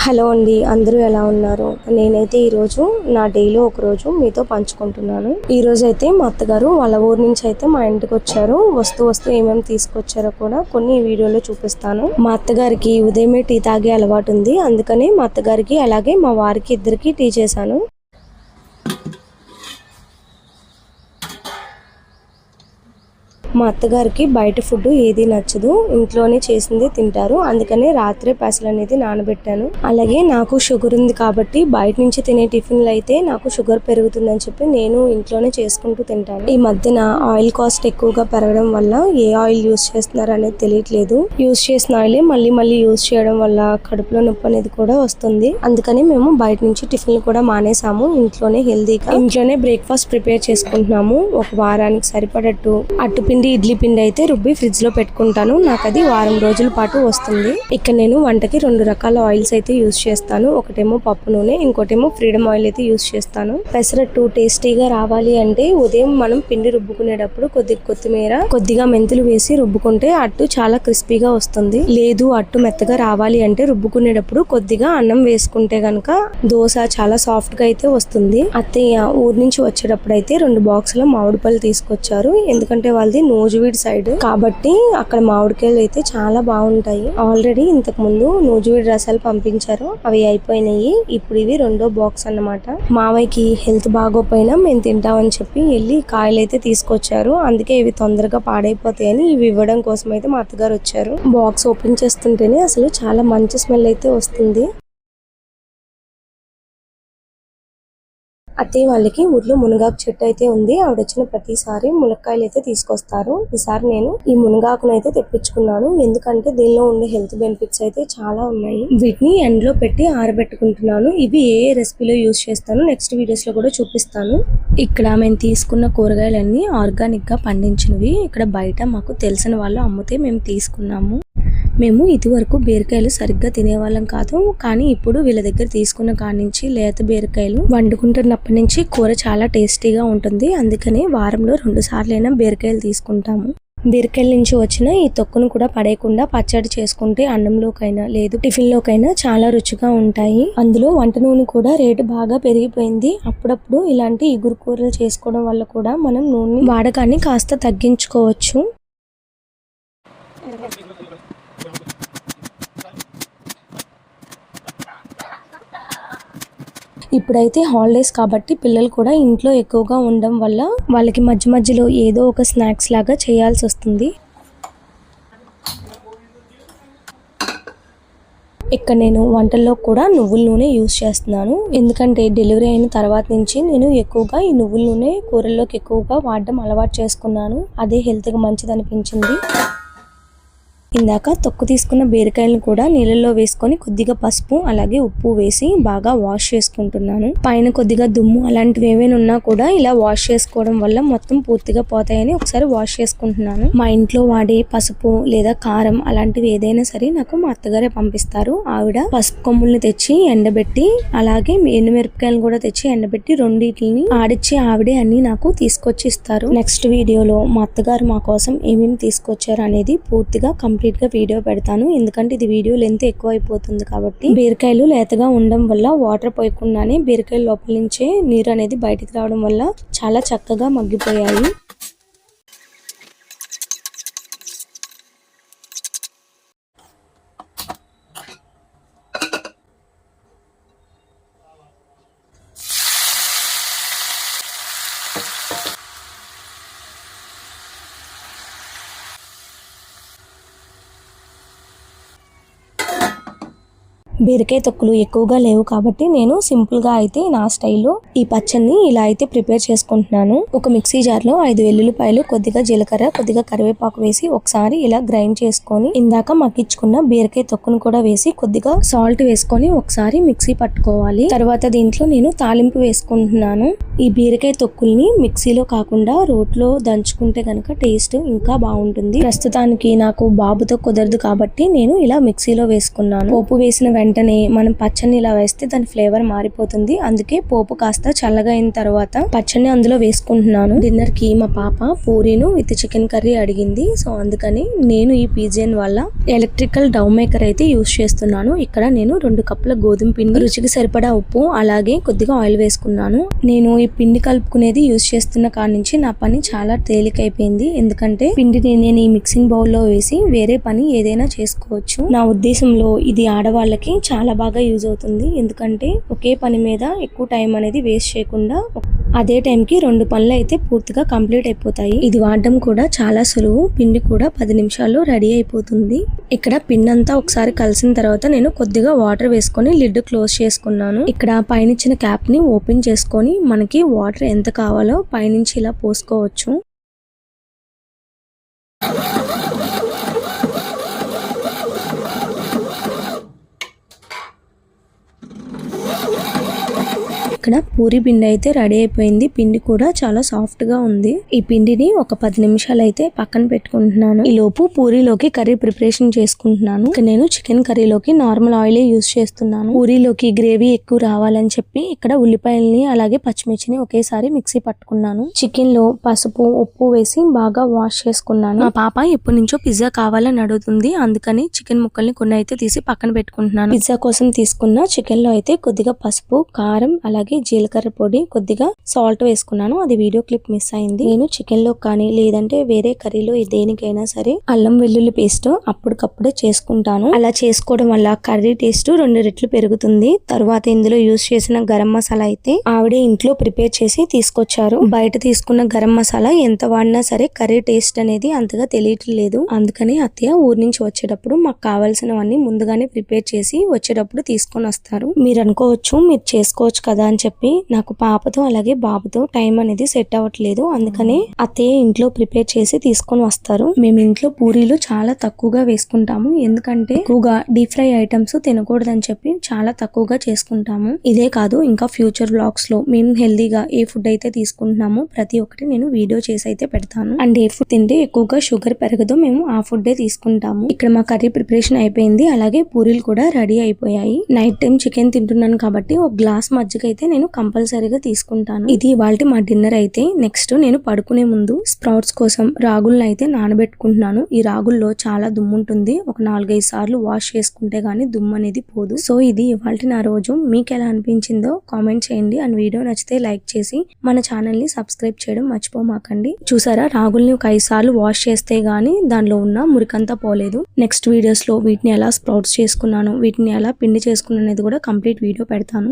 Hello అండి, అందరూ ఎలా ఉన్నారు? నేనైతే ఈరోజు నా డేలో ఒక రోజు మీతో పంచుకుంటున్నాను. ఈ రోజు అయితే మా అత్తగారు వాళ్ళ ఊరు నుంచి అయితే మా ఇంటికి వచ్చారు. వస్తూ ఏమేమి తీసుకొచ్చారో కూడా కొన్ని వీడియోలో చూపిస్తాను. మా అత్తగారికి ఉదయమే టీ తాగే అలవాటు ఉంది. అందుకని మా అత్తగారికి అలాగే మా వారికి ఇద్దరికి టీ చేశాను. మా అత్తగారికి బయట ఫుడ్ ఏది నచ్చదు, ఇంట్లోనే చేసింది తింటారు. అందుకనే రాత్రే పెసలు అనేది నానబెట్టాను. అలాగే నాకు షుగర్ ఉంది కాబట్టి బయట నుంచి తినే టిఫిన్లు అయితే నాకు షుగర్ పెరుగుతుందని చెప్పి నేను ఇంట్లోనే చేసుకుంటూ తింటాను. ఈ మధ్యన ఆయిల్ కాస్ట్ ఎక్కువగా పెరగడం వల్ల ఏ ఆయిల్ యూస్ చేస్తున్నారు అనేది తెలియట్లేదు. యూస్ చేసిన ఆయిలే మళ్ళీ యూస్ చేయడం వల్ల కడుపులో నొప్పి అనేది కూడా వస్తుంది. అందుకని మేము బయట నుంచి టిఫిన్లు కూడా మానేసాము. ఇంట్లోనే హెల్దీగా ఇంట్లోనే బ్రేక్ఫాస్ట్ ప్రిపేర్ చేసుకుంటున్నాము. ఒక వారానికి సరిపడట్టు అట్టుపిండి ఇడ్లీ పిండి అయితే రుబ్బి ఫ్రిడ్జ్ లో పెట్టుకుంటాను. నాకు అది వారం రోజుల పాటు వస్తుంది. ఇక్కడ నేను వంటకి 2 రకాల ఆయిల్స్ అయితే యూస్ చేస్తాను. ఒకటేమో పప్పు నూనె, ఇంకోటేమో ఫ్రీడమ్ ఆయిల్ అయితే యూస్ చేస్తాను. పెసరట్టు టేస్టీగా రావాలి అంటే ఉదయం మనం పిండి రుబ్బుకునేటప్పుడు కొద్దిగా కొద్దిగా మెంతులు వేసి రుబ్బుకుంటే అట్టు చాలా క్రిస్పీగా వస్తుంది. లేదు అట్టు మెత్తగా రావాలి అంటే రుబ్బుకునేటప్పుడు కొద్దిగా అన్నం వేసుకుంటే గనక దోశ చాలా సాఫ్ట్ గా అయితే వస్తుంది. అత్తయ్య ఊరు నుంచి వచ్చేటప్పుడు అయితే 2 బాక్సుల మామిడి పళ్ళు తీసుకొచ్చారు. ఎందుకంటే వాళ్ళది నూజివీడు సైడ్ కాబట్టి అక్కడ మామిడికాయలు అయితే చాలా బాగుంటాయి. ఆల్రెడీ ఇంతకు ముందు నూజివీడు రసాలు పంపించారు, అవి అయిపోయినాయి. ఇప్పుడు ఇవి 2వ బాక్స్ అన్నమాట. మావయ్యకి హెల్త్ బాగోపోయినా మేము తింటామని చెప్పి వెళ్ళి కాయలు అయితే తీసుకొచ్చారు. అందుకే ఇవి తొందరగా పాడైపోతాయని ఇవి ఇవ్వడం కోసం అయితే మా అత్తగారు వచ్చారు. బాక్స్ ఓపెన్ చేస్తుంటేనే అసలు చాలా మంచి స్మెల్ అయితే వస్తుంది. అత్తయ్య వాళ్ళకి ఊర్లో మునగాకు చెట్టు అయితే ఉంది. ఆవిడ వచ్చిన ప్రతిసారి మునక్కాయలు అయితే తీసుకొస్తారు. ఈసారి నేను ఈ మునగాకును అయితే తెప్పించుకున్నాను. ఎందుకంటే దీనిలో ఉండే హెల్త్ బెనిఫిట్స్ అయితే చాలా ఉన్నాయి. వీటిని ఎండలో పెట్టి ఆరబెట్టుకుంటున్నాను. ఇవి ఏ రెసిపీలో యూజ్ చేస్తాను నెక్స్ట్ వీడియోస్ లో కూడా చూపిస్తాను. ఇక్కడ మేము తీసుకున్న కూరగాయలన్నీ ఆర్గానిక్ గా పండించినవి. ఇక్కడ బయట మాకు తెలిసిన వాళ్ళు అమ్మితే మేము తీసుకున్నాము. మేము ఇదివరకు బీరకాయలు సరిగ్గా తినేవాళ్ళం కాదు, కానీ ఇప్పుడు వీళ్ళ దగ్గర తీసుకున్న కాడి నుంచి లేత బీరకాయలు వండుకుంటున్నప్పటి నుంచి కూర చాలా టేస్టీగా ఉంటుంది. అందుకనే వారంలో 2 సార్లైనా బీరకాయలు తీసుకుంటాము. బీరకాయల నుంచి వచ్చిన ఈ తొక్కును కూడా పడేయకుండా పచ్చడి చేసుకుంటే అన్నంలోకైనా లేదు టిఫిన్ లోకైనా చాలా రుచిగా ఉంటాయి. అందులో వంట నూనె కూడా రేటు బాగా పెరిగిపోయింది. అప్పుడప్పుడు ఇలాంటి ఇగురు కూరలు చేసుకోవడం వల్ల కూడా మనం నూనె వాడకాన్ని కాస్త తగ్గించుకోవచ్చు. ఇప్పుడైతే హాలిడేస్ కాబట్టి పిల్లలు కూడా ఇంట్లో ఎక్కువగా ఉండడం వల్ల వాళ్ళకి మధ్యలో ఏదో ఒక స్నాక్స్ లాగా చేయాల్సి వస్తుంది. ఇక్కడ నేను వంటల్లో కూడా నువ్వుల నూనె యూస్ చేస్తున్నాను. ఎందుకంటే డెలివరీ అయిన తర్వాత నుంచి నేను ఎక్కువగా ఈ నువ్వుల నూనె కూరల్లోకి ఎక్కువగా వాడడం అలవాటు చేసుకున్నాను. అదే హెల్త్కి మంచిది అనిపించింది. ఇందాక తొక్కు తీసుకున్న బీరకాయలను కూడా నీళ్ళల్లో వేసుకొని కొద్దిగా పసుపు అలాగే ఉప్పు వేసి బాగా వాష్ చేసుకుంటున్నాను. పైన కొద్దిగా దుమ్ము అలాంటివి ఏమైనా ఉన్నా కూడా ఇలా వాష్ చేసుకోవడం వల్ల మొత్తం పూర్తిగా పోతాయని ఒకసారి వాష్ చేసుకుంటున్నాను. మా ఇంట్లో వాడే పసుపు లేదా కారం అలాంటివి ఏదైనా సరే నాకు మా అత్తగారే పంపిస్తారు. ఆవిడ పసుపు కొమ్ముల్ని తెచ్చి ఎండబెట్టి అలాగే ఎండుమిరపకాయలు కూడా తెచ్చి ఎండబెట్టి రెండింటిని ఆడిచ్చి ఆవిడే అన్ని నాకు తీసుకొచ్చి ఇస్తారు. నెక్స్ట్ వీడియోలో మా అత్తగారు మా కోసం ఏమేమి తీసుకొచ్చారు అనేది పూర్తిగా కంప్లీట్ గా వీడియో పెడతాను. ఎందుకంటే ఇది వీడియో లెంత్ ఎక్కువ అయిపోతుంది కాబట్టి. బీరకాయలు లేతగా ఉండడం వల్ల వాటర్ పోయకుండానే బీరకాయల లోపల నుంచే నీరు అనేది బయటికి రావడం వల్ల చాలా చక్కగా మగ్గిపోయాయి. బీరకాయ తొక్కులు ఎక్కువగా లేవు కాబట్టి నేను సింపుల్ గా అయితే నా స్టైల్లో ఈ పచ్చడిని ఇలా అయితే ప్రిపేర్ చేసుకుంటున్నాను. ఒక మిక్సీ జార్ లో 5 వెల్లుల్లిపాయలు, కొద్దిగా జీలకర్ర, కొద్దిగా కరివేపాకు వేసి ఒకసారి ఇలా గ్రైండ్ చేసుకొని ఇందాక మగ్గించుకున్న బీరకాయ తొక్కును కూడా వేసి కొద్దిగా సాల్ట్ వేసుకొని ఒకసారి మిక్సీ పట్టుకోవాలి. తర్వాత దీంట్లో నేను తాలింపు వేసుకుంటున్నాను. ఈ బీరకాయ తొక్కుల్ని మిక్సీలో కాకుండా రోట్లో దంచుకుంటే గనక టేస్ట్ ఇంకా బాగుంటుంది. ప్రస్తుతానికి నాకు బాబుతో కుదరదు కాబట్టి నేను ఇలా మిక్సీలో వేసుకున్నాను. పోపు వేసిన వెంటనే మనం పచ్చడిని ఇలా వేస్తే దాని ఫ్లేవర్ మారిపోతుంది. అందుకే పోపు కాస్త చల్లగా అయిన తర్వాత పచ్చడిని అందులో వేసుకుంటున్నాను. డిన్నర్ కి మా పాప పూరీను విత్ చికెన్ కర్రీ అడిగింది. సో అందుకని నేను ఈ పిజియన్ వల్ల ఎలక్ట్రికల్ డౌ మేకర్ అయితే యూస్ చేస్తున్నాను. ఇక్కడ నేను 2 కప్పుల గోధుమ పిండి, రుచికి సరిపడా ఉప్పు, అలాగే కొద్దిగా ఆయిల్ వేసుకున్నాను. నేను ఈ పిండి కలుపుకునేది యూస్ చేస్తున్న కాడి నుంచి నా పని చాలా తేలికైపోయింది. ఎందుకంటే పిండిని నేను ఈ మిక్సింగ్ బౌల్లో వేసి వేరే పని ఏదైనా చేసుకోవచ్చు. నా ఉద్దేశంలో ఇది ఆడవాళ్ళకి చాలా బాగా యూజ్ అవుతుంది. ఎందుకంటే ఒకే పని మీద ఎక్కువ టైం అనేది వేస్ట్ చేయకుండా అదే టైంకి 2 పనులు అయితే పూర్తిగా కంప్లీట్ అయిపోతాయి. ఇది వాడడం కూడా చాలా సులువు. పిండి కూడా 10 నిమిషాల్లో రెడీ అయిపోతుంది. ఇక్కడ పిండి అంతా ఒకసారి కలిసిన తర్వాత నేను కొద్దిగా వాటర్ వేసుకొని లిడ్ క్లోజ్ చేసుకున్నాను. ఇక్కడ పైన ఇచ్చిన క్యాప్ ని ఓపెన్ చేసుకొని మనకి వాటర్ ఎంత కావాలో పైనుంచి ఇలా పోసుకోవచ్చు. ఇక్కడ పూరి పిండి అయితే రెడీ అయిపోయింది. పిండి కూడా చాలా సాఫ్ట్ గా ఉంది. ఈ పిండిని ఒక 10 నిమిషాలు అయితే పక్కన పెట్టుకుంటున్నాను. ఈ లోపు పూరీలోకి కర్రీ ప్రిపరేషన్ చేసుకుంటున్నాను. ఇక్కడ నేను చికెన్ కర్రీలోకి నార్మల్ ఆయిల్ యూస్ చేస్తున్నాను. పూరీలోకి గ్రేవీ ఎక్కువ రావాలని చెప్పి ఇక్కడ ఉల్లిపాయల్ని అలాగే పచ్చిమిర్చిని ఒకేసారి మిక్సీ పట్టుకున్నాను. చికెన్ లో పసుపు, ఉప్పు వేసి బాగా వాష్ చేసుకున్నాను. మా పాప ఎప్పటి నుంచో పిజ్జా కావాలని అడుగుతుంది. అందుకని చికెన్ ముక్కల్ని కొన్ని అయితే తీసి పక్కన పెట్టుకుంటున్నాను. పిజ్జా కోసం తీసుకున్న చికెన్ లో అయితే కొద్దిగా పసుపు, కారం, అలాగే జీలకర్ర పొడి, కొద్దిగా సాల్ట్ వేసుకున్నాను. అది వీడియో క్లిప్ మిస్ అయింది. నేను చికెన్ లో కానీ లేదంటే వేరే కర్రీలో దేనికైనా సరే అల్లం వెల్లుల్లి పేస్ట్ అప్పటికప్పుడే చేసుకుంటాను. అలా చేసుకోవడం వల్ల కర్రీ టేస్ట్ 2 రెట్లు పెరుగుతుంది. తర్వాత ఇందులో యూజ్ చేసిన గరం మసాలా అయితే ఆవిడే ఇంట్లో ప్రిపేర్ చేసి తీసుకొచ్చారు. బయట తీసుకున్న గరం మసాలా ఎంత వాడినా సరే కర్రీ టేస్ట్ అనేది అంతగా తెలియట్లేదు. అందుకని అత్తయ్య ఊరి నుంచి వచ్చేటప్పుడు మాకు కావాల్సినవన్నీ ముందుగానే ప్రిపేర్ చేసి వచ్చేటప్పుడు తీసుకొని వస్తారు. మీరు అనుకోవచ్చు మీరు చేసుకోవచ్చు కదా అని చెప్పి, నాకు పాపతో అలాగే బాబుతో టైం అనేది సెట్ అవ్వట్లేదు. అందుకనే అత్తయ్య ఇంట్లో ప్రిపేర్ చేసి తీసుకొని వస్తారు. మేము ఇంట్లో పూరీలు చాలా తక్కువగా వేసుకుంటాము. ఎందుకంటే ఎక్కువగా డీప్ ఫ్రై ఐటమ్స్ తినకూడదని చెప్పి చాలా తక్కువగా చేసుకుంటాము. ఇదే కాదు, ఇంకా ఫ్యూచర్ వ్లాగ్స్ లో మేము హెల్దీగా ఏ ఫుడ్ అయితే తీసుకుంటున్నామో ప్రతి ఒక్కటి నేను వీడియో చేసి అయితే పెడతాను. అండ్ ఏ ఫుడ్ తింటే ఎక్కువగా షుగర్ పెరగదో మేము ఆ ఫుడ్డే తీసుకుంటాము. ఇక్కడ మా కర్రీ ప్రిపరేషన్ అయిపోయింది. అలాగే పూరీలు కూడా రెడీ అయిపోయాయి. నైట్ టైం చికెన్ తింటున్నాను కాబట్టి ఒక గ్లాస్ మజ్జిగ అయితే నేను కంపల్సరీగా తీసుకుంటాను. ఇది ఇవాల్టి మా డిన్నర్ అయితే. నెక్స్ట్ నేను పడుకునే ముందు స్ప్రౌట్స్ కోసం రాగులను అయితే నానబెట్టుకుంటున్నాను. ఈ రాగుల్లో చాలా దుమ్ము ఉంటుంది. ఒక 4-5 సార్లు వాష్ చేసుకుంటే గానీ దుమ్ము అనేది పోదు. సో ఇది ఇవాల్టి నా రోజు. మీకు ఎలా అనిపించిందో కామెంట్ చేయండి. అండ్ వీడియో నచ్చితే లైక్ చేసి మన ఛానల్ ని సబ్స్క్రైబ్ చేయడం మర్చిపోమాకండి. చూసారా, రాగుల్ని ఒక 5 సార్లు వాష్ చేస్తే గానీ దానిలో ఉన్న మురికంతా పోలేదు. నెక్స్ట్ వీడియోస్ లో వీటిని ఎలా స్ప్రౌట్స్ చేసుకున్నాను, వీటిని ఎలా పిండి చేసుకున్నాను అనేది కూడా కంప్లీట్ వీడియో పెడతాను.